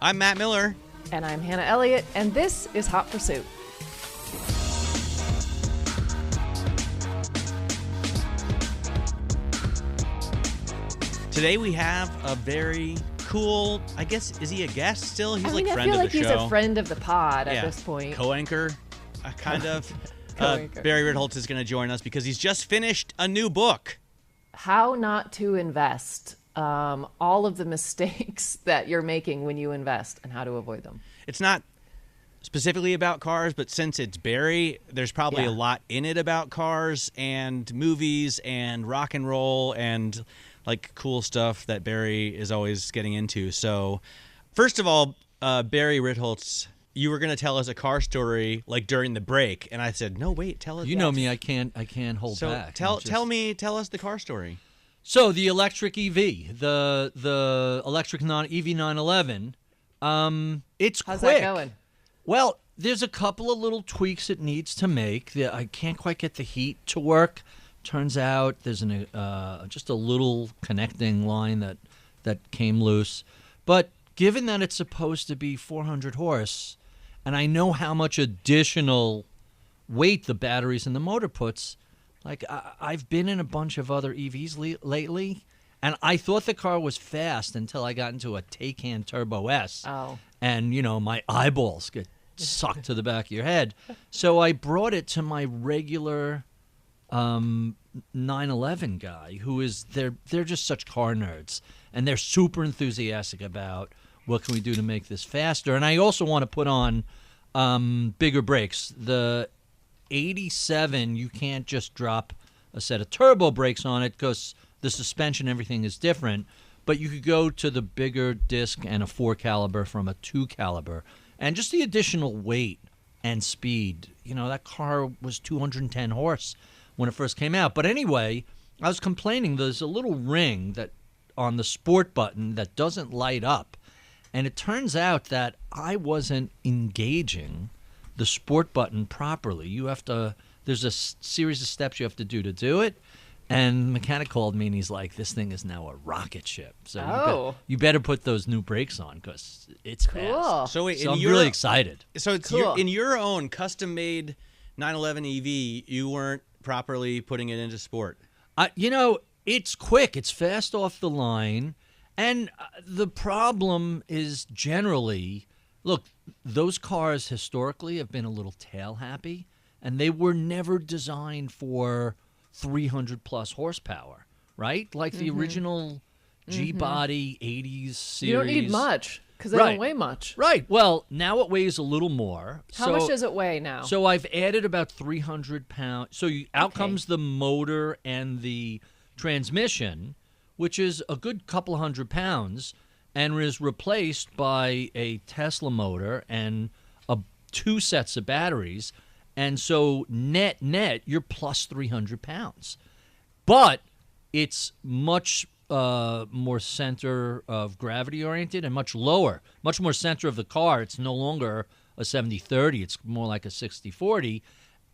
I'm Matt Miller. And I'm Hannah Elliott, and this is Hot Pursuit. Today we have a very cool, I guess, is he a guest still? He's I like friend feel of like the show. he's a friend of the pod at this point. Co-anchor, kind of. Co-anchor. Barry Ritholtz is going to join us because he's just finished a new book. How not to invest. All of the mistakes that you're making when you invest and how to avoid them. It's not specifically about cars, but since it's Barry, there's probably a lot in it about cars and movies and rock and roll and like cool stuff that Barry is always getting into. So first of all, Barry Ritholtz, you were going to tell us a car story like during the break. And I said, no, wait, tell us. You know me, I can't hold so back. Tell us the car story. So the electric EV, the electric EV911, it's How's quick. that going? Well, there's a couple of little tweaks it needs to make. I can't quite get the heat to work. Turns out there's just a little connecting line that came loose. But given that it's supposed to be 400 horse, and I know how much additional weight the batteries and the motor puts, like I've been in a bunch of other EVs lately, and I thought the car was fast until I got into a Taycan Turbo S. Oh. And, my eyeballs get sucked to the back of your head. So I brought it to my regular 911 guy, they're just such car nerds, and they're super enthusiastic about what can we do to make this faster. And I also want to put on bigger brakes. The 87, you can't just drop a set of turbo brakes on it because the suspension, everything is different. But you could go to the bigger disc and a 4 caliber from a 2 caliber. And just the additional weight and speed. That car was 210 horse when it first came out. But anyway, I was complaining there's a little ring that on the sport button that doesn't light up. And it turns out that I wasn't engaging the sport button properly. There's a series of steps you have to do it. And the mechanic called me and he's like, this thing is now a rocket ship. So you better put those new brakes on because it's fast. Cool. So I'm really excited. So it's Cool. in your own custom-made 911 EV, you weren't properly putting it into sport. It's quick. It's fast off the line. And the problem is generally, look, those cars historically have been a little tail happy, and they were never designed for 300 plus horsepower, right? Like the original G-body 80s series. You don't need much because they don't weigh much. Right. Well, now it weighs a little more. How much does it weigh now? So I've added about 300 pounds. So out comes the motor and the transmission, which is a good couple 100 pounds, and is replaced by a Tesla motor and 2 sets of batteries. And so net, you're plus 300 pounds. But it's much more center of gravity oriented and much lower, much more center of the car. It's no longer a 70-30. It's more like a 60-40.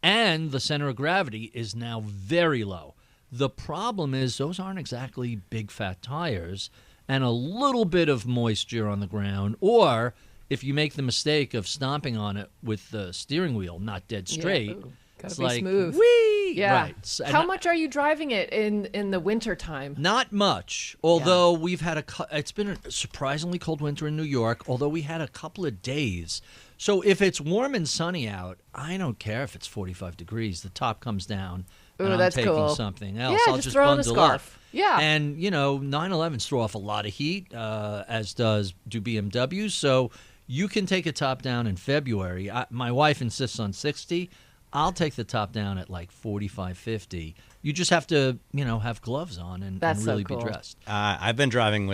And the center of gravity is now very low. The problem is those aren't exactly big fat tires, and a little bit of moisture on the ground, or if you make the mistake of stomping on it with the steering wheel not dead straight, Gotta it's be like, smooth. whee! Yeah. Right. How much are you driving it in the winter time? Not much, although we've had it's been a surprisingly cold winter in New York, although we had a couple of days. So if it's warm and sunny out, I don't care if it's 45 degrees. The top comes down, and I'm that's taking cool. something else. Yeah, I'll just throw on a bundle scarf. up. Yeah. And, 911s throw off a lot of heat, as do BMWs. So you can take a top down in February. My wife insists on 60. I'll take the top down at like 45, 50. You just have to, have gloves on and really cool. be dressed. I've been driving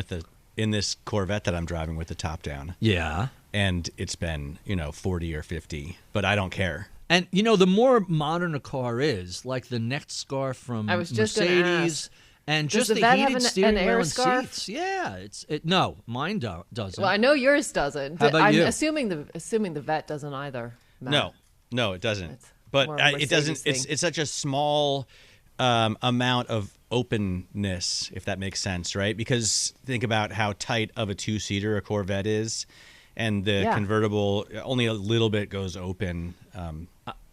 in this Corvette that I'm driving with the top down. Yeah. And it's been, 40 or 50, but I don't care. And, the more modern a car is, like the neck scarf from I was just Mercedes, and Does just the the Vet heated have steering an wheel air and scarf? seats. Yeah, no, mine doesn't. Well, I know yours doesn't. How about I'm you? assuming the Vet doesn't either. Matt. No, it doesn't. It's But more a it doesn't. Mercedes It's such a small amount of openness, if that makes sense, right? Because think about how tight of a two-seater a Corvette is, and the convertible only a little bit goes open.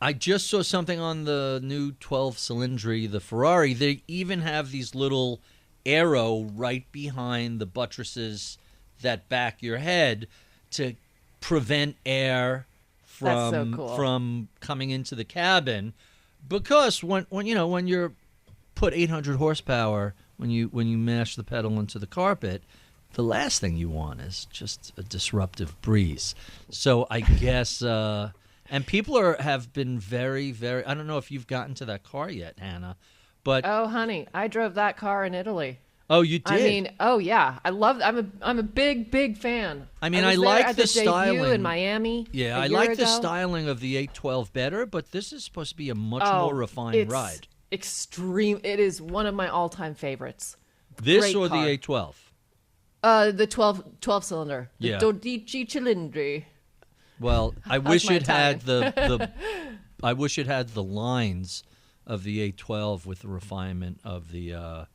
I just saw something on the new 12Cilindri, the Ferrari. They even have these little arrow right behind the buttresses that back your head to prevent air from coming into the cabin, because when you're put 800 horsepower when you mash the pedal into the carpet, the last thing you want is just a disruptive breeze. So I guess and people have been very, very. I don't know if you've gotten to that car yet, Hannah, but oh, honey, I drove that car in Italy. Oh, you did? I mean, oh yeah, I love. I'm a big fan. I mean, I like the styling styling in Miami. Yeah, I like the styling of the 812 better, but this is supposed to be a much more refined ride. Extreme. It is one of my all-time favorites. This Great or car. the 812? The 12 cylinder. Yeah. The 12Cilindri. Well, I wish it had the I wish it had the lines of the 812 with the refinement of the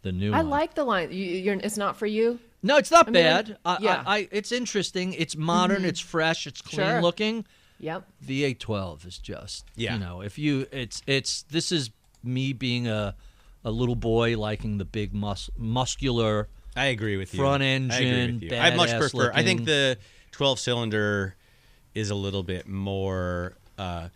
new one. I like the line. It's not for you? No, it's not bad. Yeah. It's interesting. It's modern. It's fresh. It's clean looking. Yep. The 812 is just if this is me being a little boy liking the big muscular. I agree with you. Front engine. I much prefer. Looking. I think the 12-cylinder is a little bit more. I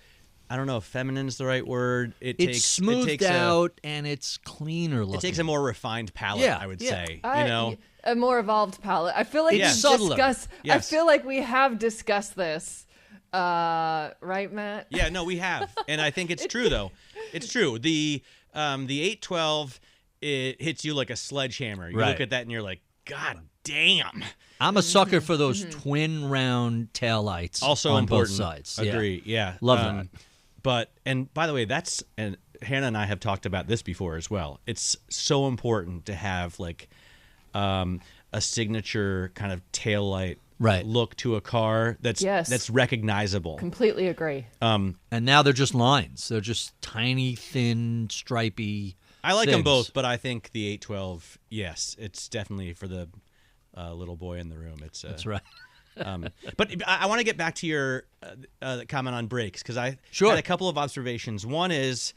don't know if feminine is the right word. It's smoothed out and it's cleaner looking. It takes a more refined palette, I would say. A more evolved palette. I feel like I feel like we have discussed this. Right, Matt? Yeah, no, we have. And I think it's true, though. It's true. The 812, it hits you like a sledgehammer. You look at that and you're like, God damn. I'm a sucker for those twin round taillights. Also on important. Both sides. Agree. Yeah. Love that. But, and by the way, and Hannah and I have talked about this before as well. It's so important to have like a signature kind of taillight look to a car that's recognizable. Completely agree. And now they're just lines. They're just tiny, thin, stripy. I like things. them both, but I think the 812, yes, it's definitely for the little boy in the room. That's right. But I want to get back to your comment on brakes, because I had a couple of observations. One is,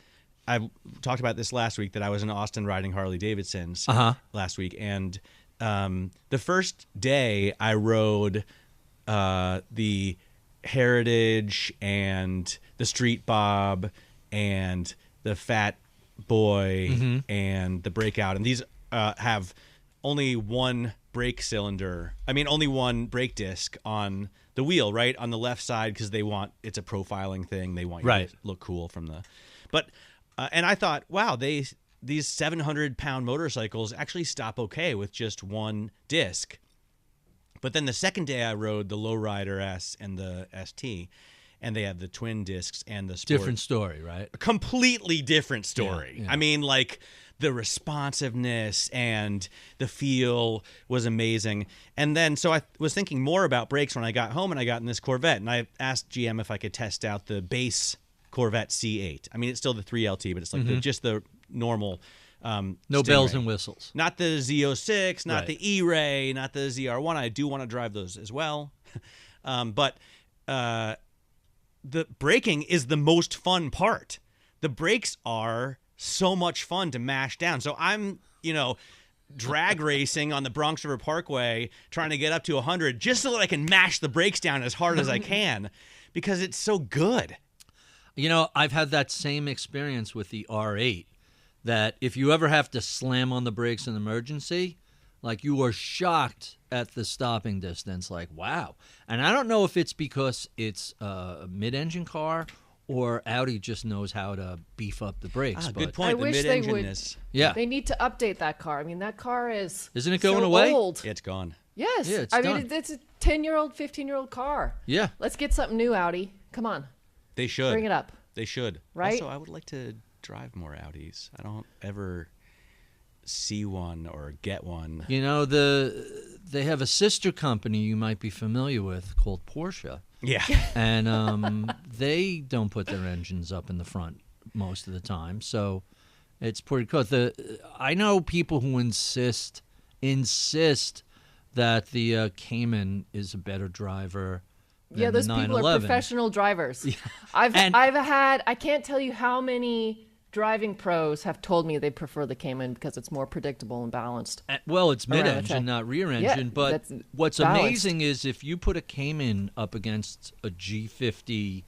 I talked about this last week, that I was in Austin riding Harley Davidsons last week, and the first day I rode the Heritage and the Street Bob and the Fat Boy and the Breakout, and these have only one brake cylinder. I mean, only one brake disc on the wheel, right on the left side, because it's a profiling thing. They want you to look cool from the. But and I thought, wow, these 700-pound motorcycles actually stop okay with just one disc. But then the second day I rode the Lowrider S and the ST, and they have the twin discs and the Sport. Different story, right? A completely different story. Yeah. I mean, like, the responsiveness and the feel was amazing. And then, so I was thinking more about brakes when I got home and I got in this Corvette. And I asked GM if I could test out the base Corvette C8. I mean, it's still the 3LT, but it's like just the normal no Stingray. bells and whistles. Not the Z06, not the E-Ray, not the ZR1. I do want to drive those as well. But the braking is the most fun part. The brakes are so much fun to mash down. So I'm, drag racing on the Bronx River Parkway, trying to get up to 100 just so that I can mash the brakes down as hard as I can, because it's so good. I've had that same experience with the R8, that if you ever have to slam on the brakes in emergency, like, you are shocked at the stopping distance, like, wow. And I don't know if it's because it's a mid-engine car or Audi just knows how to beef up the brakes. Good point. I the wish they would. mid-engine-ness. Yeah. They need to update that car. I mean, that car Isn't it going so away? Old. Yeah, it's gone. Yes. Yeah, it's I done. mean, it's a 10-year-old, 15-year-old car. Yeah. Let's get something new, Audi. Come on. They should. Bring it up. They should. Right? Also, I would like to drive more Audis. I don't ever see one or get one. They have a sister company you might be familiar with called Porsche. Yeah. And they don't put their engines up in the front most of the time. So it's pretty cool. I know people who insist that the Cayman is a better driver than Yeah, those the people are 911. professional drivers. Yeah. I've had, I can't tell you how many driving pros have told me they prefer the Cayman because it's more predictable and balanced. Well, it's around the mid-engine, track. not rear Yeah, engine. But that's what's balanced. amazing is if you put a Cayman up against a G50,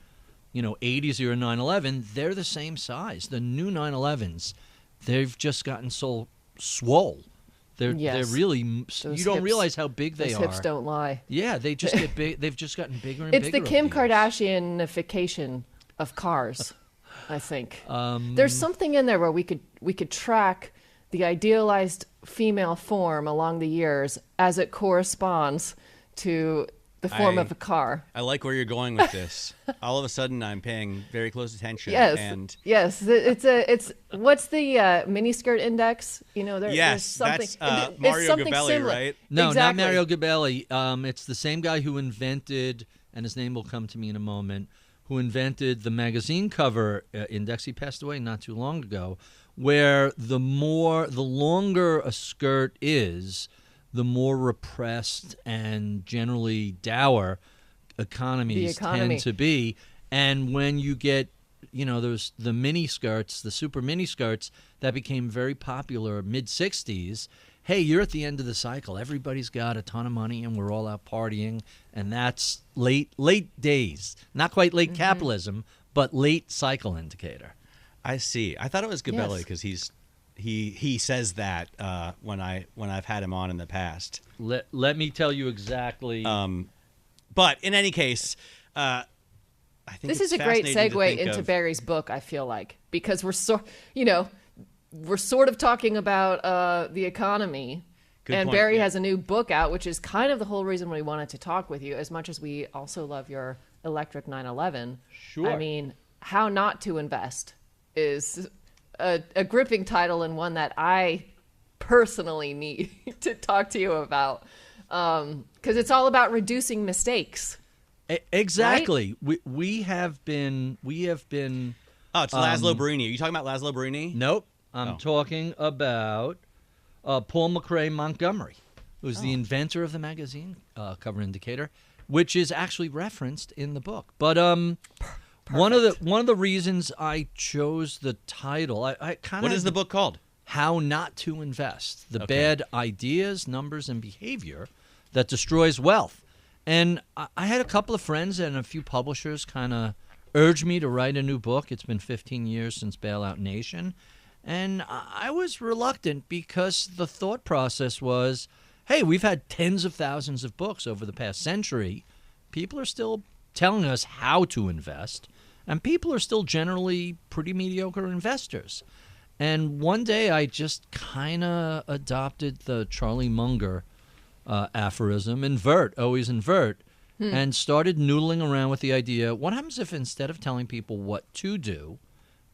80s or a 911, they're the same size. The new 911s, they've just gotten so swole. They're really. Those You don't hips- realize how big they Those are. hips don't lie. Yeah, they just get big. They've just gotten bigger and It's bigger. the Kim over the years. Kardashianification of cars, I think. There's something in there where we could track the idealized female form along the years as it corresponds to the form of a car. I like where you're going with this. All of a sudden, I'm paying very close attention. Yes, And yes. It's what's the miniskirt index? There's yes, something. that's it's Mario something Gabelli, similar. right? No, exactly. not Mario Gabelli. It's the same guy who invented, and his name will come to me in a moment, who invented the magazine cover index. He passed away not too long ago, where the longer a skirt is, the more repressed and generally dour economies tend to be. And when you get, those the mini skirts, the super mini skirts that became very popular mid-'60s, hey, you're at the end of the cycle. Everybody's got a ton of money and we're all out partying. And that's late days. Not quite late capitalism, but late cycle indicator. I see. I thought it was Gabelli Yes. because he says that when I've had him on in the past. Let me tell you exactly. But in any case, I think This it's is a great fascinating to segue think into of- Barry's book, I feel like, because we're sort of talking about the economy. Good and point, Barry yeah. has a new book out, which is kind of the whole reason we wanted to talk with you, as much as we also love your electric 911. Sure. I mean, How Not to Invest is a gripping title, and one that I personally need to talk to you about, because it's all about reducing mistakes. Exactly. We have been. Oh, it's Laszlo Barini. Are you talking about Laszlo Barini? Nope. I'm talking about Paul McRae Montgomery, who's the inventor of the magazine cover indicator, which is actually referenced in the book. But one of the reasons I chose the title, I kind of. What is the book called? How Not to Invest: The Okay. Bad Ideas, Numbers, and Behavior That Destroys Wealth. And I had a couple of friends and a few publishers kind of urge me to write a new book. It's been 15 years since Bailout Nation. And I was reluctant because the thought process was, hey, we've had tens of thousands of books over the past century. People are still telling us how to invest, and people are still generally pretty mediocre investors. And one day I just kind of adopted the Charlie Munger aphorism, invert, always invert, and started noodling around with the idea, what happens if instead of telling people what to do,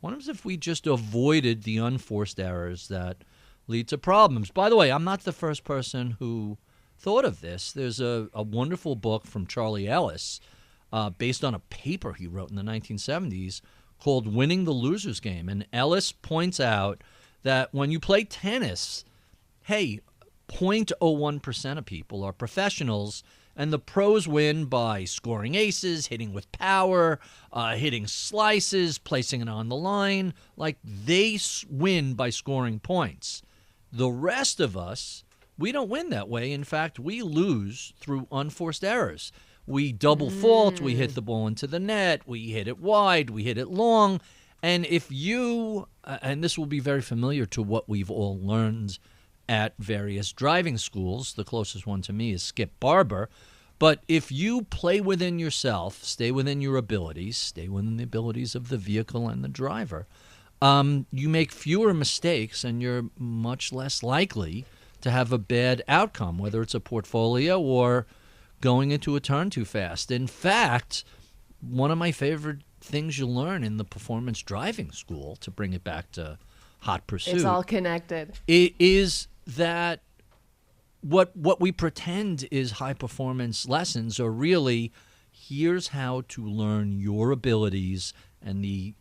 what happens if we just avoided the unforced errors that lead to problems? By the way, I'm not the first person who thought of this. There's a wonderful book from Charlie Ellis based on a paper he wrote in the 1970s called Winning the Loser's Game. And Ellis points out that when you play tennis, hey, 0.01% of people are professionals, and the pros win by scoring aces, hitting with power, hitting slices, placing it on the line. Like, they win by scoring points. The rest of us, we don't win that way. In fact, we lose through unforced errors. We double fault, we hit the ball into the net, we hit it wide, we hit it long. And if you, and this will be very familiar to what we've all learned at various driving schools. The closest one to me is Skip Barber. But if you play within yourself, stay within your abilities, stay within the abilities of the vehicle and the driver, you make fewer mistakes and you're much less likely to have a bad outcome, whether it's a portfolio or going into a turn too fast. In fact, one of my favorite things you learn in the performance driving school, to bring it back to Hot Pursuit, It's all connected. it is that what we pretend is high performance lessons are really, here's how to learn your abilities and the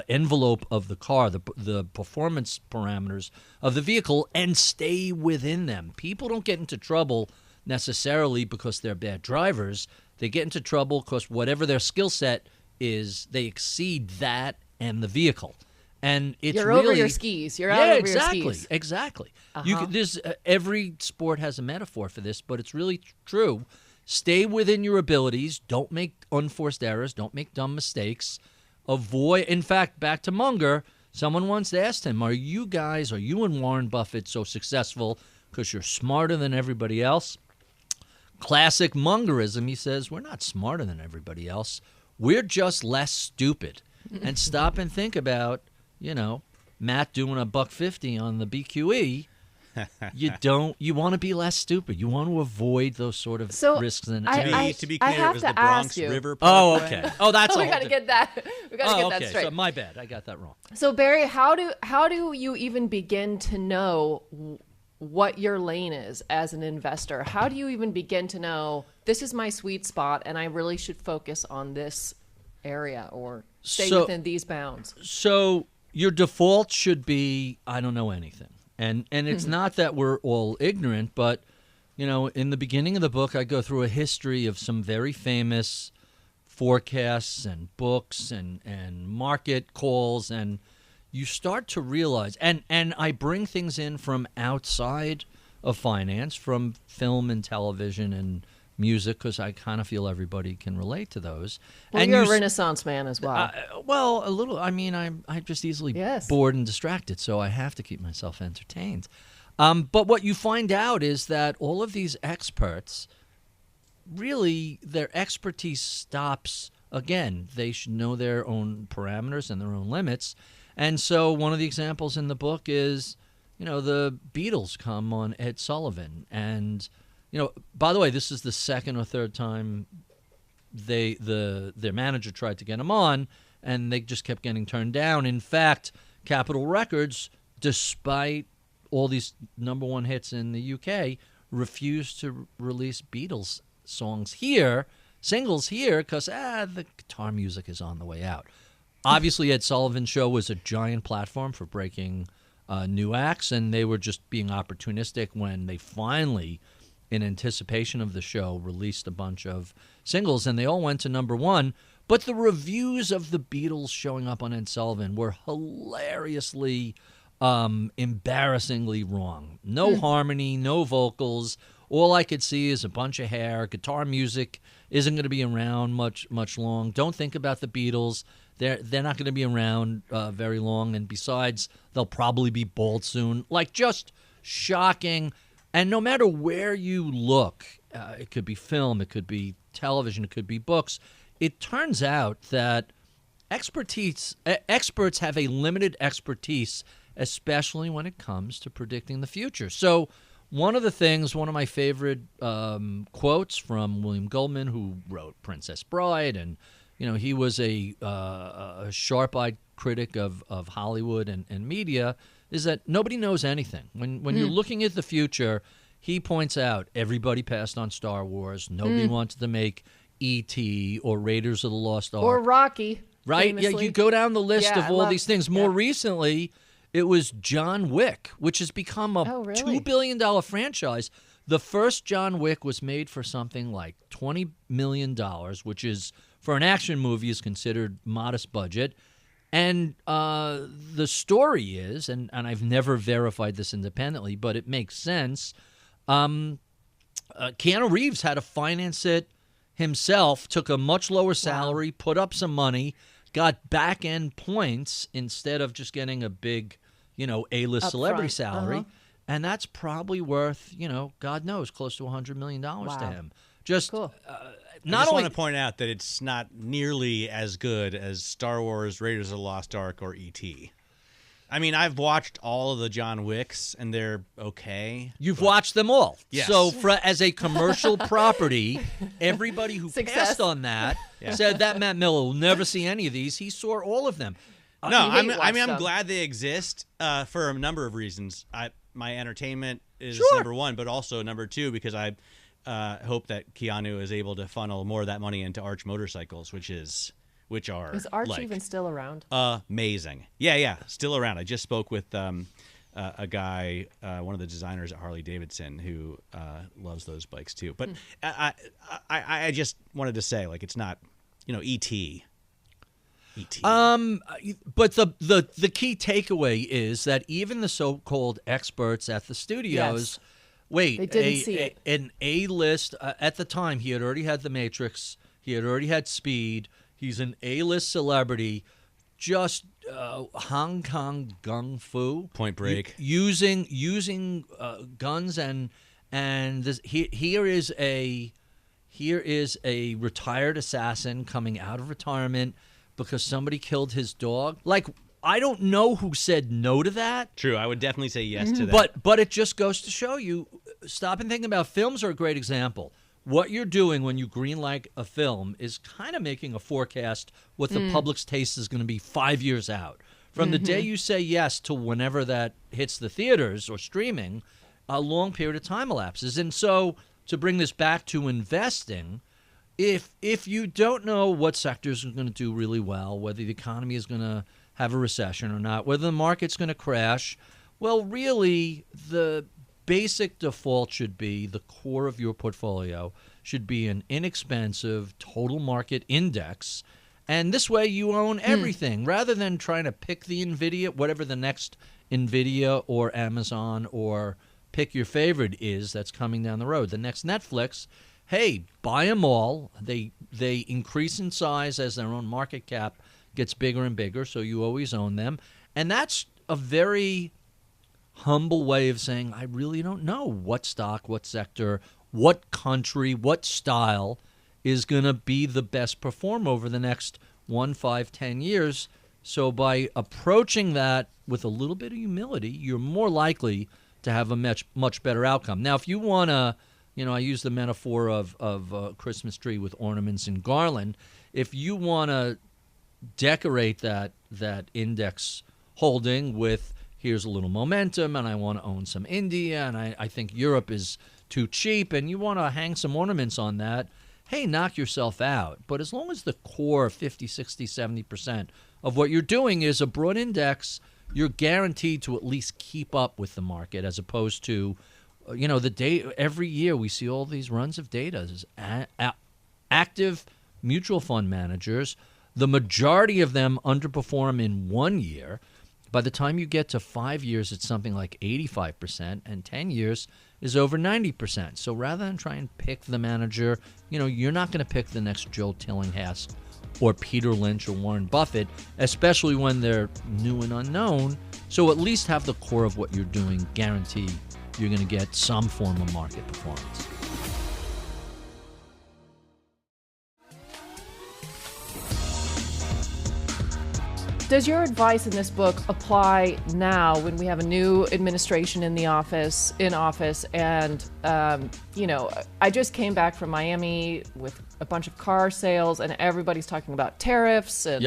envelope of the car, the performance parameters of the vehicle, and stay within them. People don't get into trouble necessarily because they're bad drivers. They get into trouble because whatever their skill set is, they exceed that and the vehicle. And it's You're really, over your skis. You're out over exactly, your skis. Exactly. Uh-huh. Every sport has a metaphor for this, but it's really true. Stay within your abilities. Don't make unforced errors. Don't make dumb mistakes. Avoid. In fact, back to Munger, someone once asked him, are you and Warren Buffett so successful because you're smarter than everybody else? Classic Mungerism. He says, we're not smarter than everybody else. We're just less stupid. And stop and think about, Matt doing $150 on the BQE. You want to be less stupid. You want to avoid those sort of risks. And to be clear, it was the Bronx River Parkway. Oh, okay. Oh, that's we got to get that. We got to get that straight. So my bad. I got that wrong. So Barry, how do you even begin to know what your lane is as an investor? How do you even begin to know this is my sweet spot and I really should focus on this area or stay within these bounds? So your default should be, I don't know anything. And it's not that we're all ignorant, but, in the beginning of the book, I go through a history of some very famous forecasts and books and market calls, and you start to realize, and I bring things in from outside of finance, from film and television and music, because I kind of feel everybody can relate to those. Well, and you're a Renaissance man as well. Well, a little. I mean, I'm just easily bored and distracted, so I have to keep myself entertained. But what you find out is that all of these experts, really, their expertise stops. Again, they should know their own parameters and their own limits. And so one of the examples in the book is, the Beatles come on Ed Sullivan, and by the way, this is the second or third time their manager tried to get them on, and they just kept getting turned down. In fact, Capitol Records, despite all these number one hits in the UK, refused to release Beatles singles here, because the guitar music is on the way out. Obviously, Ed Sullivan's show was a giant platform for breaking new acts, and they were just being opportunistic when they finally, in anticipation of the show, released a bunch of singles, and they all went to number one. But the reviews of the Beatles showing up on Ed Sullivan were hilariously, embarrassingly wrong. No harmony, no vocals. All I could see is a bunch of hair. Guitar music isn't going to be around much long. Don't think about the Beatles. They're not going to be around very long, and besides, they'll probably be bald soon. Just shocking. And no matter where you look, it could be film, it could be television, it could be books, it turns out that experts have a limited expertise, especially when it comes to predicting the future. So one of my favorite quotes from William Goldman, who wrote Princess Bride, and he was a sharp-eyed critic of Hollywood and media, is that nobody knows anything. When you're looking at the future, he points out everybody passed on Star Wars. Nobody wanted to make E.T. or Raiders of the Lost Ark. Or Rocky. Right? Famously. Yeah, you go down the list of all these things. More recently, it was John Wick, which has become a $2 billion franchise. The first John Wick was made for something like $20 million, which is, for an action movie, is considered modest budget. And the story is, and I've never verified this independently, but it makes sense, Keanu Reeves had to finance it himself, took a much lower salary, put up some money, got back-end points instead of just getting a big, A-list celebrity salary. And that's probably worth, God knows, close to $100 million to him. Just cool. I just want to point out that it's not nearly as good as Star Wars, Raiders of the Lost Ark, or E.T. I mean, I've watched all of the John Wicks, and they're okay. You've watched them all. Yes. So as a commercial property, everybody who passed on that said that Matt Miller will never see any of these. He saw all of them. I'm glad they exist for a number of reasons. My entertainment is number one, but also number two, because I hope that Keanu is able to funnel more of that money into Arch Motorcycles, which is which are Is Arch even still around? Amazing. Yeah, still around. I just spoke with a guy, one of the designers at Harley Davidson, who loves those bikes too. But I just wanted to say, like, it's not, E.T. But the key takeaway is that even the so-called experts at the studios, they didn't see it. An A-list at the time. He had already had The Matrix. He had already had Speed. He's an A-list celebrity. Just Hong Kong gung fu, Point Break, using guns and this, here is a retired assassin coming out of retirement because somebody killed his dog. Like, I don't know who said no to that. True, I would definitely say yes to that. But it just goes to show you, stop and think about films are a great example. What you're doing when you greenlight a film is kind of making a forecast what the public's taste is going to be 5 years out. From the day you say yes to whenever that hits the theaters or streaming, a long period of time elapses. And so to bring this back to investing, if you don't know what sectors are going to do really well, whether the economy is going to have a recession or not, whether the market's going to crash, well, really, the basic default should be the core of your portfolio should be an inexpensive total market index. And this way you own everything rather than trying to pick the NVIDIA, whatever the next NVIDIA or Amazon or pick your favorite is that's coming down the road. The next Netflix, hey, buy them all. They increase in size as their own market cap gets bigger and bigger, so you always own them. And that's a very humble way of saying, I really don't know what stock, what sector, what country, what style is going to be the best perform over the next 1, 5, 10 years. So by approaching that with a little bit of humility, you're more likely to have a much better outcome. Now, if you want to, I use the metaphor of a Christmas tree with ornaments and garland. If you want to decorate that index holding with, here's a little momentum, and I want to own some India, and I think Europe is too cheap, and you want to hang some ornaments on that, hey, knock yourself out. But as long as the core 50, 60, 70% of what you're doing is a broad index, you're guaranteed to at least keep up with the market, as opposed to, the day every year we see all these runs of data. Active mutual fund managers, the majority of them underperform in 1 year. By the time you get to 5 years, it's something like 85%, and 10 years is over 90%. So rather than try and pick the manager, you're not going to pick the next Joe Tillinghast or Peter Lynch or Warren Buffett, especially when they're new and unknown. So at least have the core of what you're doing guarantee you're going to get some form of market performance. Does your advice in this book apply now when we have a new administration in office? And, I just came back from Miami with a bunch of car sales, and everybody's talking about tariffs and,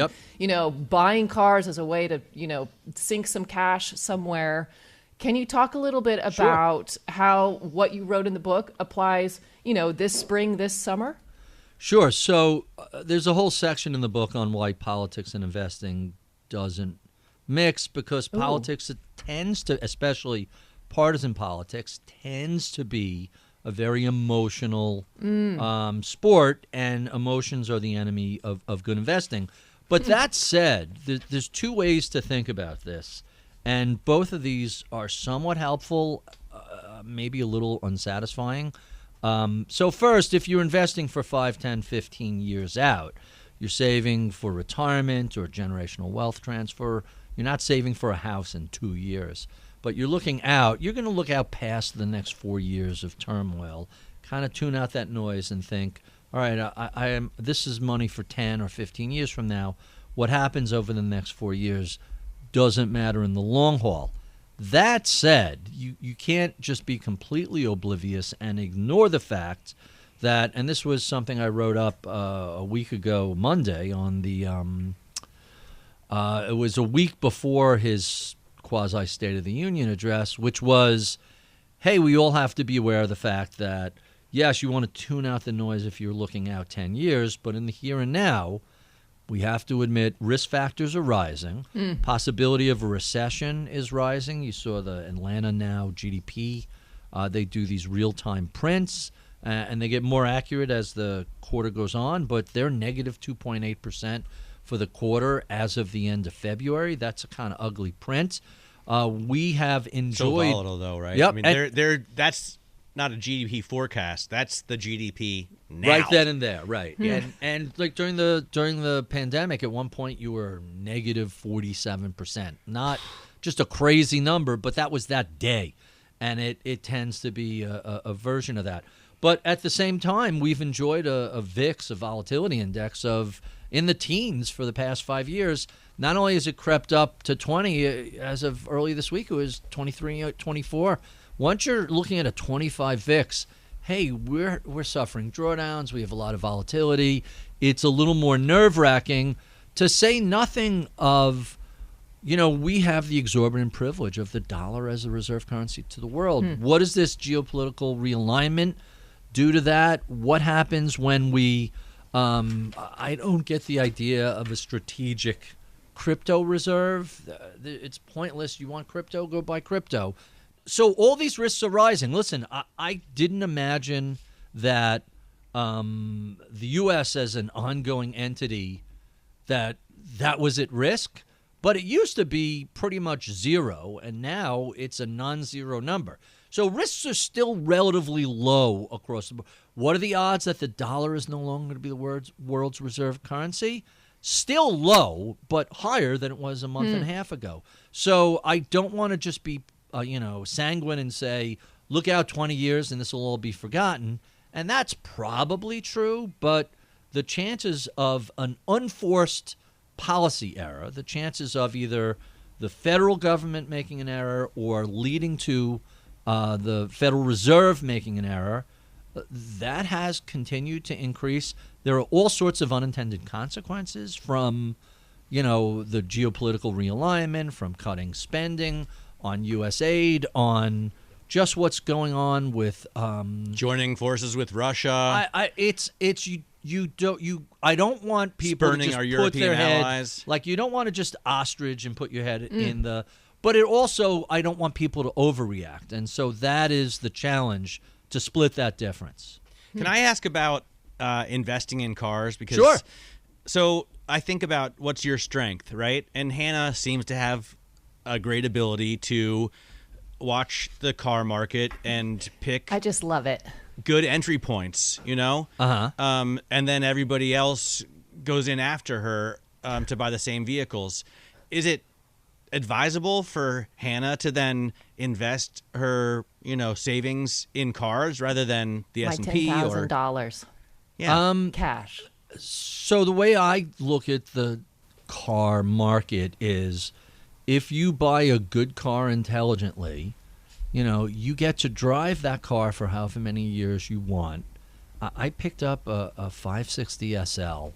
buying cars as a way to, sink some cash somewhere. Can you talk a little bit about how what you wrote in the book applies, this spring, this summer? Sure. So there's a whole section in the book on why politics and investing doesn't mix, because politics, it tends to, especially partisan politics, tends to be a very emotional sport, and emotions are the enemy of good investing. But that said, there's two ways to think about this, and both of these are somewhat helpful, maybe a little unsatisfying. So first, if you're investing for 5, 10, 15 years out, you're saving for retirement or generational wealth transfer. You're not saving for a house in 2 years, but you're looking out. You're going to look out past the next 4 years of turmoil, kind of tune out that noise and think, all right, this is money for 10 or 15 years from now. What happens over the next 4 years doesn't matter in the long haul. That said, you can't just be completely oblivious and ignore the fact that, and this was something I wrote up a week ago Monday on the, it was a week before his quasi-State of the Union address, which was, hey, we all have to be aware of the fact that, yes, you want to tune out the noise if you're looking out 10 years, but in the here and now, we have to admit risk factors are rising. Possibility of a recession is rising. You saw the Atlanta Now GDP. They do these real-time prints, and they get more accurate as the quarter goes on, but they're negative 2.8% for the quarter as of the end of February. That's a kind of ugly print. We have enjoyed... So volatile, though, right? Yep. I mean, that's not a GDP forecast. That's the GDP now. Right then and there, right. And like during the pandemic, at one point you were negative 47%. Not just a crazy number, but that was that day. And it tends to be a version of that. But at the same time, we've enjoyed a VIX, a volatility index, of in the teens for the past 5 years. Not only has it crept up to 20, as of early this week, it was 23, 24. Once you're looking at a 25 VIX, hey, we're suffering drawdowns. We have a lot of volatility. It's a little more nerve-wracking, to say nothing of, we have the exorbitant privilege of the dollar as a reserve currency to the world. What does this geopolitical realignment do to that? What happens when we I don't get the idea of a strategic crypto reserve. It's pointless. You want crypto? Go buy crypto. So all these risks are rising. Listen, I didn't imagine that the U.S. as an ongoing entity, that was at risk. But it used to be pretty much zero, and now it's a non-zero number. So risks are still relatively low across the board. What are the odds that the dollar is no longer going to be the world's reserve currency? Still low, but higher than it was a month and a half ago. So I don't want to just be sanguine and say, look out 20 years and this will all be forgotten. And that's probably true, but the chances of an unforced policy error, the chances of either the federal government making an error or leading to the Federal Reserve making an error, that has continued to increase. There are all sorts of unintended consequences from, the geopolitical realignment, from cutting spending on U.S. aid, on just what's going on with joining forces with Russia. I don't want people spurning to just our put European their head, allies. like, you don't want to just ostrich and put your head in the. But it also, I don't want people to overreact, and so that is the challenge, to split that difference. Can I ask about investing in cars? Because Sure. So I think about what's your strength, right? And Hannah seems to have a great ability to watch the car market and pick I just love it. good entry points, Uh-huh. And then everybody else goes in after her to buy the same vehicles. Is it advisable for Hannah to then invest her, savings in cars rather than the My S&P or $10,000 cash. So the way I look at the car market is, if you buy a good car intelligently, you get to drive that car for however many years you want. I picked up a 560 SL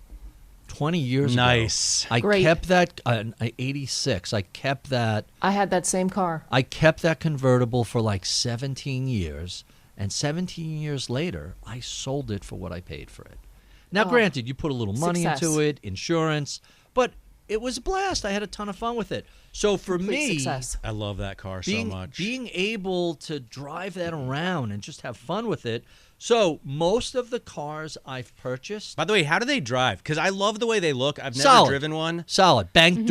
20 years ago. Nice. I Great. kept that, 86. I kept that. I had that same car. I kept that convertible for like 17 years. And 17 years later, I sold it for what I paid for it. Now, granted, you put a little money Success. into it, insurance, but it was a blast. I had a ton of fun with it. So for Complete me, success. I love that car so much. being able to drive that around and just have fun with it. So most of the cars I've purchased, By the way, how do they drive? Because I love the way they look. I've never Solid. driven one. solid bank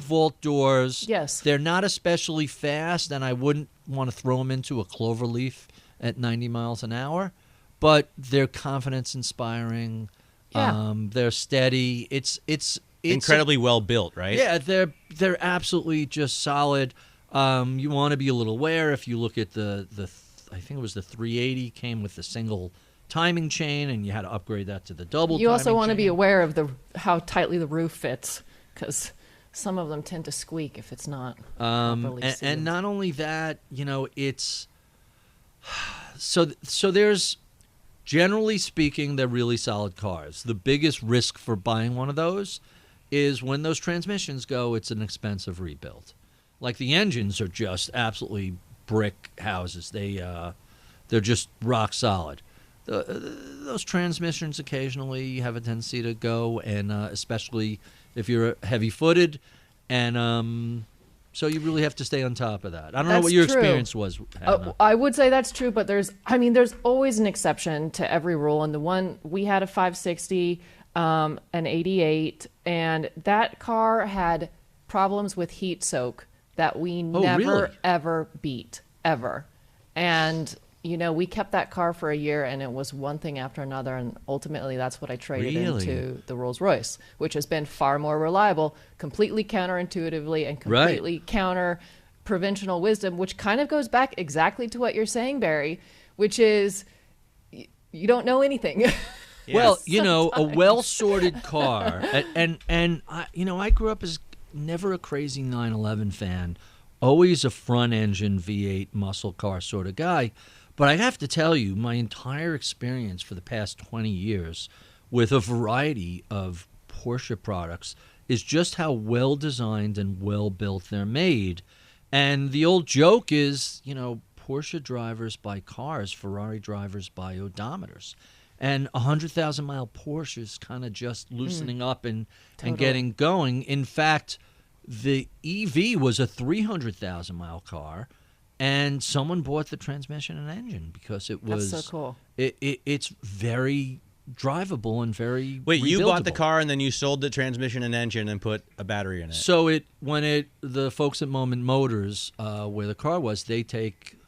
vault doors. Yes. They're not especially fast, and I wouldn't want to throw them into a clover leaf at 90 miles an hour. But they're confidence inspiring. Yeah. They're steady. It's Incredibly well built, right? Yeah, they're absolutely just solid. You want to be a little aware if you look at the I think it was the 380 came with the single timing chain, and you had to upgrade that to the double. You also timing want to be chain. aware of how tightly the roof fits, because some of them tend to squeak if it's not properly and sealed. not only that, it's so there's, generally speaking, they're really solid cars. The biggest risk for buying one of those is when those transmissions go, it's an expensive rebuild. Like, the engines are just absolutely brick houses. They're just rock solid. those transmissions occasionally have a tendency to go, and especially if you're heavy-footed, and so you really have to stay on top of that. I don't know what your experience was, Hannah. I would say that's true, but there's always an exception to every rule. And the one we had a 560, an 88, and that car had problems with heat soak that we never ever beat ever. And we kept that car for a year, and it was one thing after another, and ultimately that's what I traded into the Rolls-Royce, which has been far more reliable, completely counterintuitively, and completely counter provincial wisdom, which kind of goes back exactly to what you're saying, Barry, which is you don't know anything. Well, a well-sorted car, and I grew up as never a crazy 911 fan, always a front-engine V8 muscle car sort of guy. But I have to tell you, my entire experience for the past 20 years with a variety of Porsche products is just how well designed and well built they're made. And the old joke is, Porsche drivers buy cars, Ferrari drivers buy odometers. And 100,000-mile Porsche is kind of just loosening up and getting going. In fact, the EV was a 300,000-mile car. And someone bought the transmission and engine because it was That's so cool. It's very drivable and very Wait, you bought the rebuildable. car and then you sold the transmission and engine and put a battery in it. So the folks at Moment Motors, where the car was, they take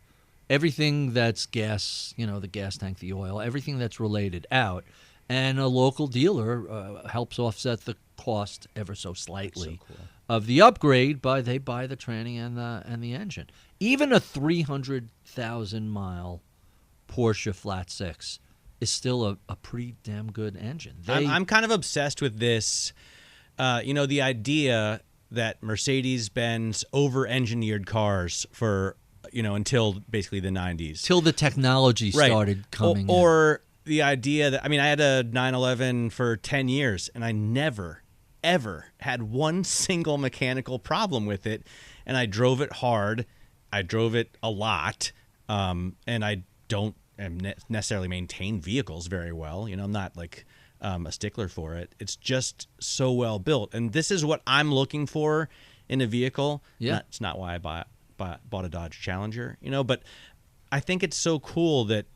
everything that's gas, the gas tank, the oil, everything that's related out, and a local dealer helps offset the cost ever so slightly of the upgrade they buy the tranny and the engine. Even a 300,000-mile Porsche flat six is still a pretty damn good engine. I'm kind of obsessed with this, the idea that Mercedes-Benz over-engineered cars for, until basically the 90s. Till the technology started coming Or the idea that, I had a 911 for 10 years, and I never, ever had one single mechanical problem with it, and I drove it hard. I drove it a lot, and I don't necessarily maintain vehicles very well. I'm not like a stickler for it. It's just so well built, and this is what I'm looking for in a vehicle. Yeah, it's not why I bought a Dodge Challenger, but I think it's so cool that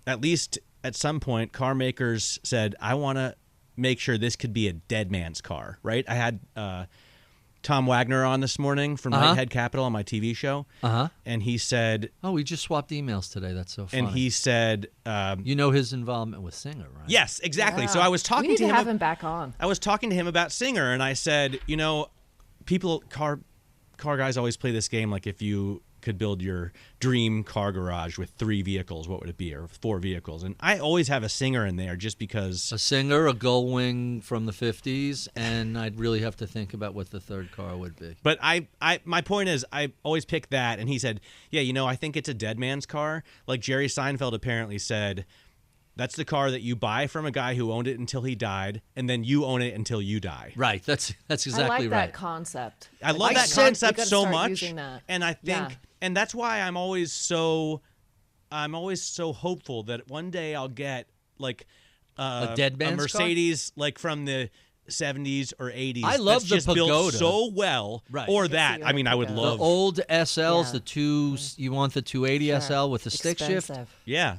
at least at some point car makers said, I want to make sure this could be a dead man's car, right? I had Tom Wagner on this morning from Nighthead Capital on my TV show. And he said... Oh, we just swapped emails today. That's so funny. And he said... his involvement with Singer, right? Yes, exactly. Yeah. So I was talking we need to him... have him back on. I was talking to him about Singer, and I said, car guys always play this game like if you could build your dream car garage with 3 vehicles, what would it be? Or 4 vehicles. And I always have a Singer in there just because... A Singer, a Gullwing from the 50s, and I'd really have to think about what the third car would be. But my point is, I always pick that. And he said, yeah, I think it's a dead man's car. Like Jerry Seinfeld apparently said, that's the car that you buy from a guy who owned it until he died, and then you own it until you die. Right. That's exactly right. I like that concept. I love that concept so much. And I think... And that's why I'm always so hopeful that one day I'll get like a dead man's Mercedes car? Like from the 70s or 80s. I love the just Pagoda. Built so well. Right. Or that. I would love the old SLs, the two. You want the 280 SL with the stick shift? Yeah.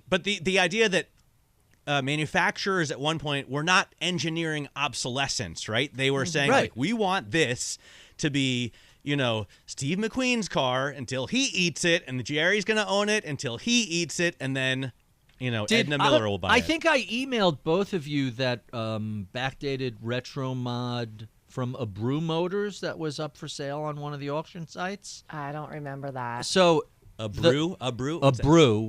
But the idea that manufacturers at one point were not engineering obsolescence, right? They were saying like, we want this to be, Steve McQueen's car until he eats it, and Jerry's going to own it until he eats it, and then, Edna Miller will buy it. I think I emailed both of you that backdated retro mod from Abreu Motors that was up for sale on one of the auction sites. I don't remember that. So Abreu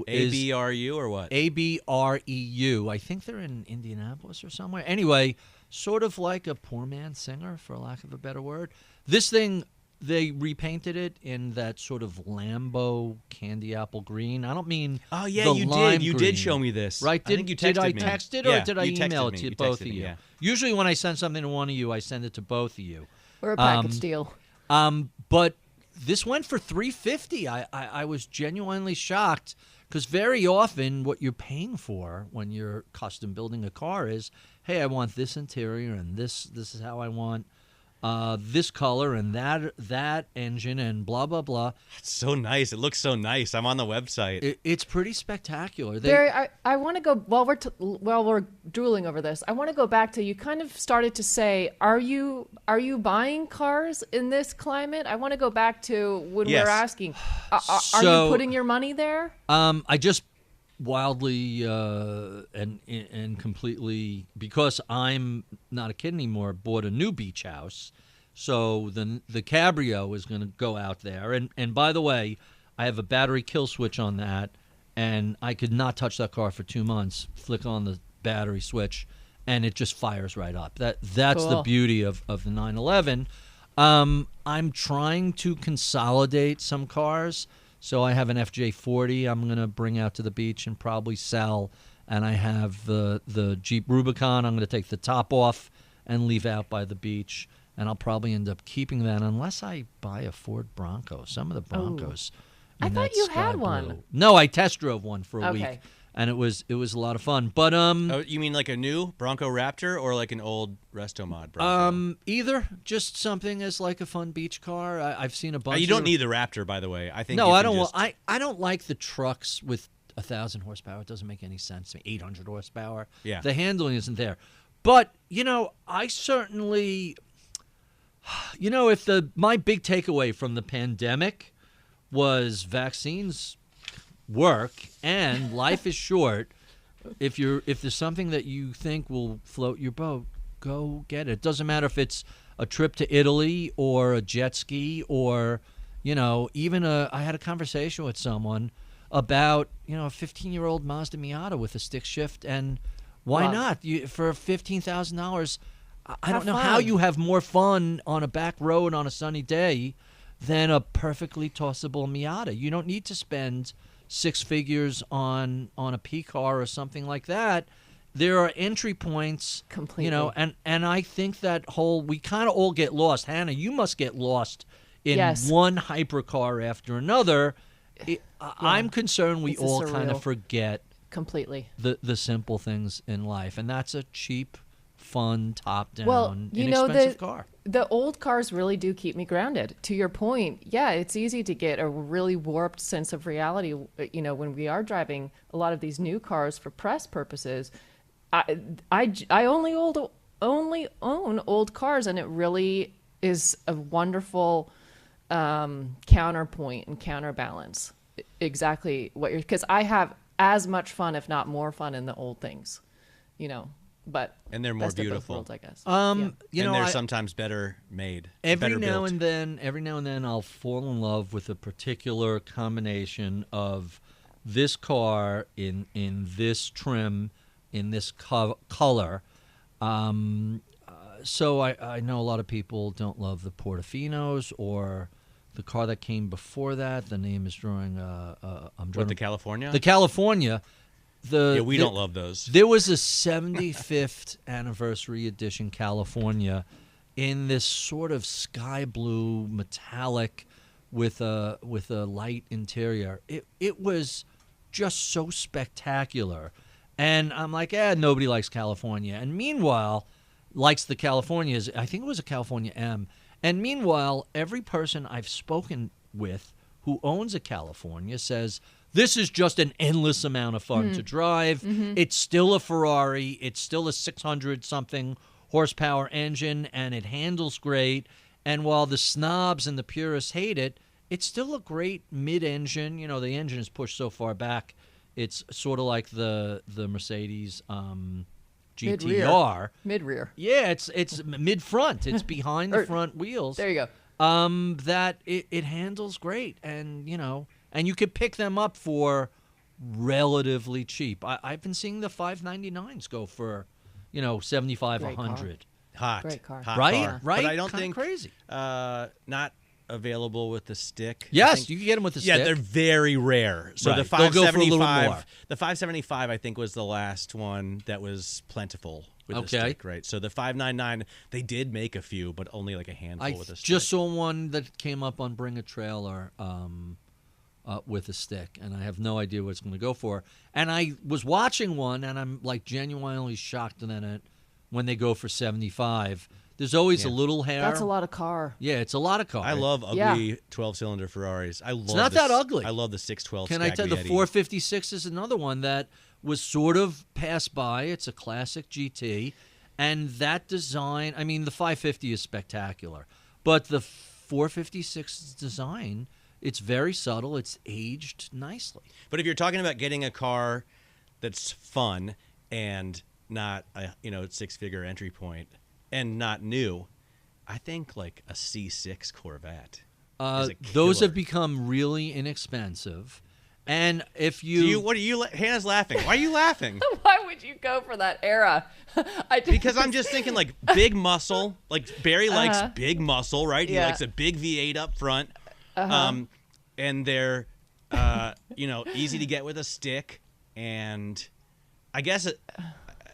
is ABRU or what? ABREU. I think they're in Indianapolis or somewhere. Anyway, sort of like a poor man's Singer, for lack of a better word. This thing, they repainted it in that sort of Lambo candy apple green. I don't mean you did. You did show me this. Right? I think you texted did I me. text it Yeah, or did I you texted email it me. to You both texted of me, you? yeah. Usually when I send something to one of you, I send it to both of you. We're a package deal. But this went for $350. I was genuinely shocked Because very often what you're paying for when you're custom building a car is, hey, I want this interior and this is how I want this color and that engine and blah, blah, blah. It's so nice. It looks so nice. I'm on the website. It's pretty spectacular. Barry, I want to go, while we're drooling over this, I want to go back to, you kind of started to say, are you buying cars in this climate? I want to go back to when Yes. we're asking, are you putting your money there? I just wildly and completely, because I'm not a kid anymore, bought a new beach house. So the Cabrio is going to go out there. And by the way, I have a battery kill switch on that, and I could not touch that car for 2 months. Flick on the battery switch, and it just fires right up. That's Cool. the beauty of the 911. I'm trying to consolidate some cars. So I have an FJ40 I'm going to bring out to the beach and probably sell. And I have the Jeep Rubicon I'm going to take the top off and leave out by the beach. And I'll probably end up keeping that unless I buy a Ford Bronco. Some of the Broncos. I in thought that you sky had one. blue. No, I test drove one for a week. Okay. And it was a lot of fun. But Oh, you mean like a new Bronco Raptor or like an old Resto Mod Bronco? either, just something as like a fun beach car. I've seen a bunch. You don't of, need the Raptor, by the way. I think No, you I can don't. just- I don't like the trucks with 1,000 horsepower. It doesn't make any sense to me. 800 horsepower. Yeah. The handling isn't there. But I certainly, if my big takeaway from the pandemic was vaccines work and life is short. If there's something that you think will float your boat, go get it. It doesn't matter if it's a trip to Italy or a jet ski or, even I had a conversation with someone about, a 15-year-old Mazda Miata with a stick shift, and why Wow. not? For $15,000, I Have don't know how fun. you have more fun on a back road on a sunny day than a perfectly tossable Miata. You don't need to spend 6 figures on a P car or something like that. There are entry points, Completely. and I think that we kind of all get lost. Hannah, you must get lost in Yes. one hypercar after another. I'm concerned we It's all kind surreal. of forget Completely. the simple things in life, and that's a cheap, fun, top-down, Well, inexpensive car. The old cars really do keep me grounded. To your point, yeah, it's easy to get a really warped sense of reality, when we are driving a lot of these new cars for press purposes. I only own old cars, and it really is a wonderful counterpoint and counterbalance. Exactly what you're, because I have as much fun, if not more fun, in the old things, but And they're more best of both beautiful. worlds, I guess. and they're sometimes better made. Every better now built. and then, I'll fall in love with a particular combination of this car in this trim, in this color. So I know a lot of people don't love the Portofinos or the car that came before that. The name is drawing. What, the California? The California. We don't love those. There was a 75th anniversary edition California in this sort of sky blue metallic with a light interior. It was just so spectacular. And I'm like, nobody likes California. And meanwhile, likes the Californias. I think it was a California M. And meanwhile, every person I've spoken with who owns a California says, this is just an endless amount of fun to drive. Mm-hmm. It's still a Ferrari. It's still a 600-something horsepower engine, and it handles great. And while the snobs and the purists hate it, it's still a great mid-engine. The engine is pushed so far back. It's sort of like the Mercedes GTR. Mid-rear. Yeah, it's mid-front. It's behind the front wheels. There you go. That it handles great, and you could pick them up for relatively cheap. I've been seeing the 599s go for, 75, Great 100. Hot. Great car. Hot Right? car. Right? But I don't Kinda think crazy. Not available with the stick. I Yes, think- you can get them with the Yeah, stick. they're very rare. So Right. the They'll go for a little 575, more. the 575, I think, was the last one that was plentiful with the Okay. stick, right? So the 599, they did make a few, but only like a handful I with a stick. just saw one that came up on Bring a Trailer with a stick, and I have no idea what it's going to go for. And I was watching one, and I'm like genuinely shocked in it when they go for 75. There's always a little hair. That's a lot of car. Yeah, it's a lot of car. I love ugly 12-cylinder Ferraris. It's not that ugly. I love the 612. Can I tell you, the 456 is another one that was sort of passed by. It's a classic GT, and that design. I mean, the 550 is spectacular, but the 456 design. It's very subtle. It's aged nicely. But if you're talking about getting a car that's fun and not a six-figure entry point and not new, I think like a C6 Corvette. Those have become really inexpensive. And if Hannah's laughing. Why are you laughing? Why would you go for that era? Because I'm just thinking like big muscle. Like Barry likes big muscle, right? Yeah. He likes a big V8 up front. And they're, easy to get with a stick. And I guess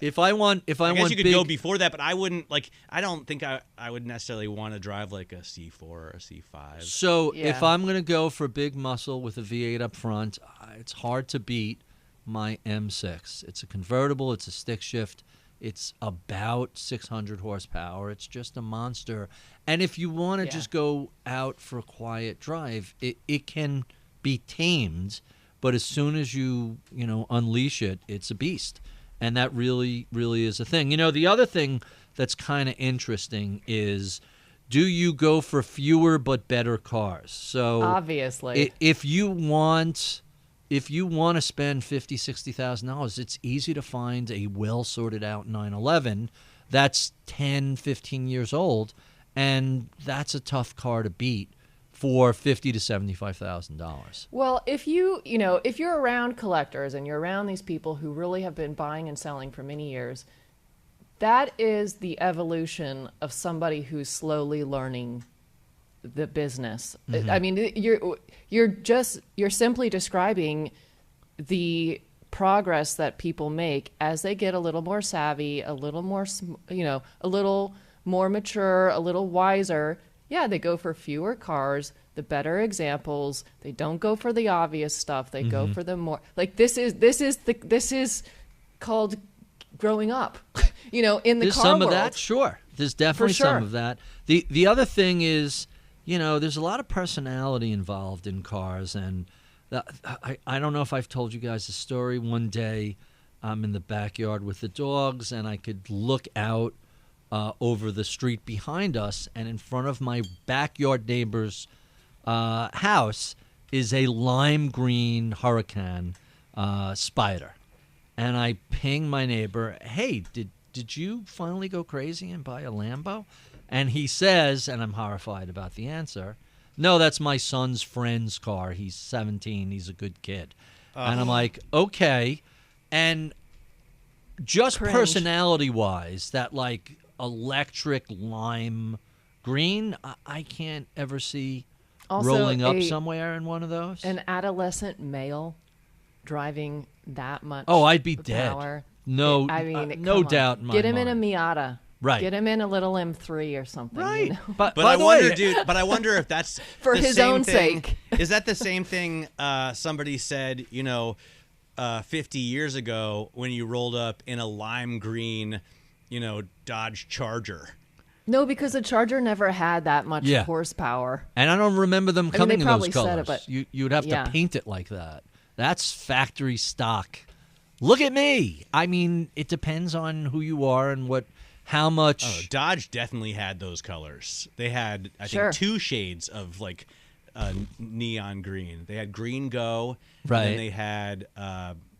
if I want you could go before that, but I wouldn't I don't think I would necessarily want to drive like a C4 or a C5. So if I'm going to go for big muscle with a V8 up front, it's hard to beat my M6. It's a convertible. It's a stick shift. It's about 600 horsepower. It's just a monster. And if you want to just go out for a quiet drive, it can be tamed. But as soon as you unleash it, it's a beast. And that really, really is a thing. The other thing that's kind of interesting is, do you go for fewer but better cars? So obviously, if you want to spend $50,000, $60,000, it's easy to find a well sorted out 911 that's 10, 15 years old, and that's a tough car to beat for $50,000 to $75,000. Well, if you're around collectors and you're around these people who really have been buying and selling for many years, that is the evolution of somebody who's slowly learning the business. Mm-hmm. I mean, you're simply describing the progress that people make as they get a little more savvy, a little more, a little more mature, a little wiser. Yeah, they go for fewer cars, the better examples. They don't go for the obvious stuff. They go for the more this is called growing up. In the There's car some world. of that, sure. There's definitely some of that. The other thing is, there's a lot of personality involved in cars, and I don't know if I've told you guys the story. One day, I'm in the backyard with the dogs, and I could look out over the street behind us, and in front of my backyard neighbor's house is a lime green Huracan Spider. And I ping my neighbor, hey, did you finally go crazy and buy a Lambo? And he says, and I'm horrified about the answer, no, that's my son's friend's car. He's 17. He's a good kid. And I'm like, okay. And just Cringe. Personality-wise, that electric lime green, I can't ever see Also, rolling up somewhere in one of those. An adolescent male driving that much I'd be dead. power. No, no doubt in my Get him mind. in a Miata. Right. Get him in a little M3 or something. Right. But I wonder if that's for the his same own thing. sake. Is that the same thing somebody said, 50 years ago when you rolled up in a lime green, Dodge Charger? No, because the Charger never had that much horsepower. And I don't remember them coming in those probably colors. said it, but You'd have to paint it like that. That's factory stock. Look at me. I mean, it depends on who you are and how much. Oh, Dodge definitely had those colors. They had, I think, two shades of neon green. They had green go, right? And then they had.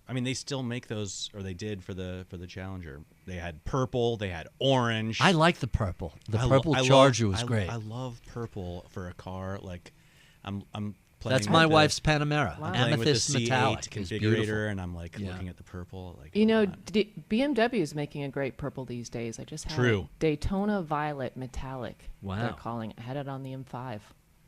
They still make those, or they did for the Challenger. They had purple. They had orange. I like the purple. The purple Charger was great. I love purple for a car. I'm playing. That's my wife's Panamera. I'm playing Amethyst with the C8 metallic configurator, and I'm looking at the purple. BMW is making a great purple these days. I just had True. Daytona Violet Metallic. Wow. They're calling it. I had it on the M5,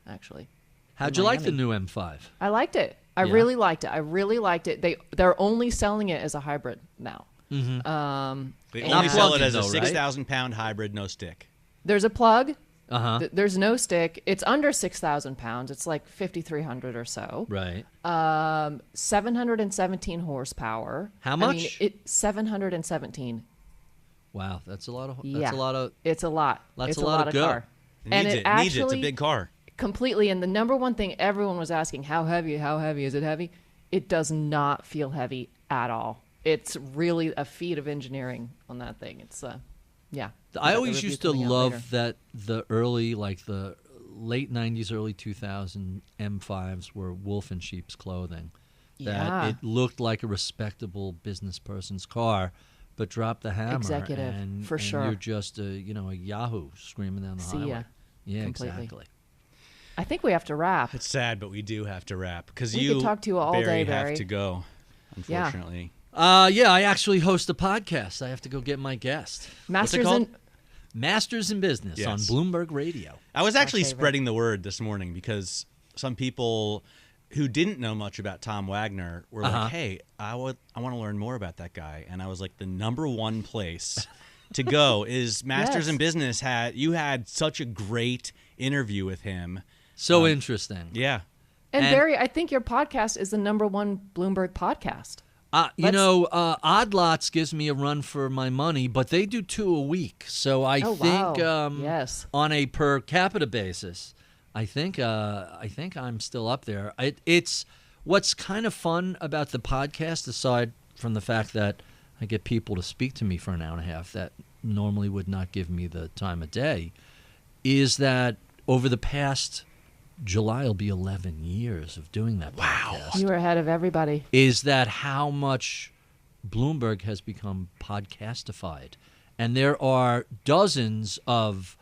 actually. How'd you like the new M5? I liked it. I really liked it. They're only selling it as a hybrid now. Mm-hmm. They only sell it as a though, 6,000-pound hybrid, no stick. There's a plug. There's no stick. It's under 6,000 pounds. It's like 5,300 or so. Right. 717 horsepower. How much? 717. Wow, that's a lot of. Yeah. That's a lot of. It's a lot. That's it's a lot of go. car. Needs it. It's a big car. Completely. And the number one thing everyone was asking, how heavy? How heavy? Is it heavy? It does not feel heavy at all. It's really a feat of engineering on that thing. It's yeah. I always used to love that the early, like the late 90s, early 2000 M5s were wolf in sheep's clothing. That it looked like a respectable business person's car, but drop the hammer. Executive, and, for sure. You're just a yahoo screaming down the highway. Ya. Yeah, Completely. exactly. I think we have to wrap. It's sad, but we do have to wrap because we could talk to you all day, Barry. Have to go, unfortunately. Yeah, I actually host a podcast. I have to go get my guest. Masters in Business on Bloomberg Radio. I was actually spreading the word this morning because some people who didn't know much about Tom Wagner were like, hey, I want to learn more about that guy. And I was like, the number one place to go is Masters in Business. You had such a great interview with him. So interesting. Yeah. And Barry, I think your podcast is the number one Bloomberg podcast. Odd Lots gives me a run for my money, but they do 2 a week. So I think on a per capita basis, I think I'm still up there. It's what's kind of fun about the podcast, aside from the fact that I get people to speak to me for an hour and a half that normally would not give me the time of day, is that over the past July will be 11 years of doing that podcast. You were ahead of everybody. Is that how much Bloomberg has become podcastified? And there are dozens of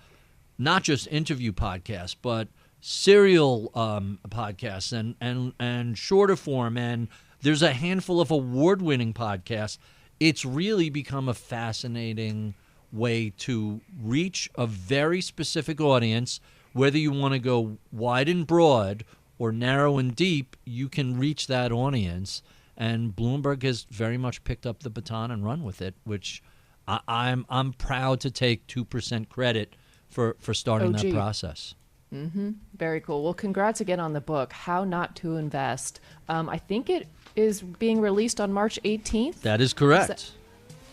not just interview podcasts, but serial podcasts and shorter form. And there's a handful of award-winning podcasts. It's really become a fascinating way to reach a very specific audience. Whether you want to go wide and broad or narrow and deep, you can reach that audience. And Bloomberg has very much picked up the baton and run with it, which I'm proud to take 2% credit for starting that process. Mm-hmm. Very cool. Well, congrats again on the book, How Not to Invest. I think it is being released on March 18th. That is correct.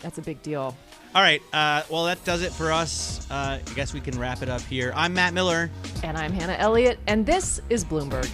That's a big deal. All right. Well, that does it for us. I guess we can wrap it up here. I'm Matt Miller. And I'm Hannah Elliott. And this is Bloomberg.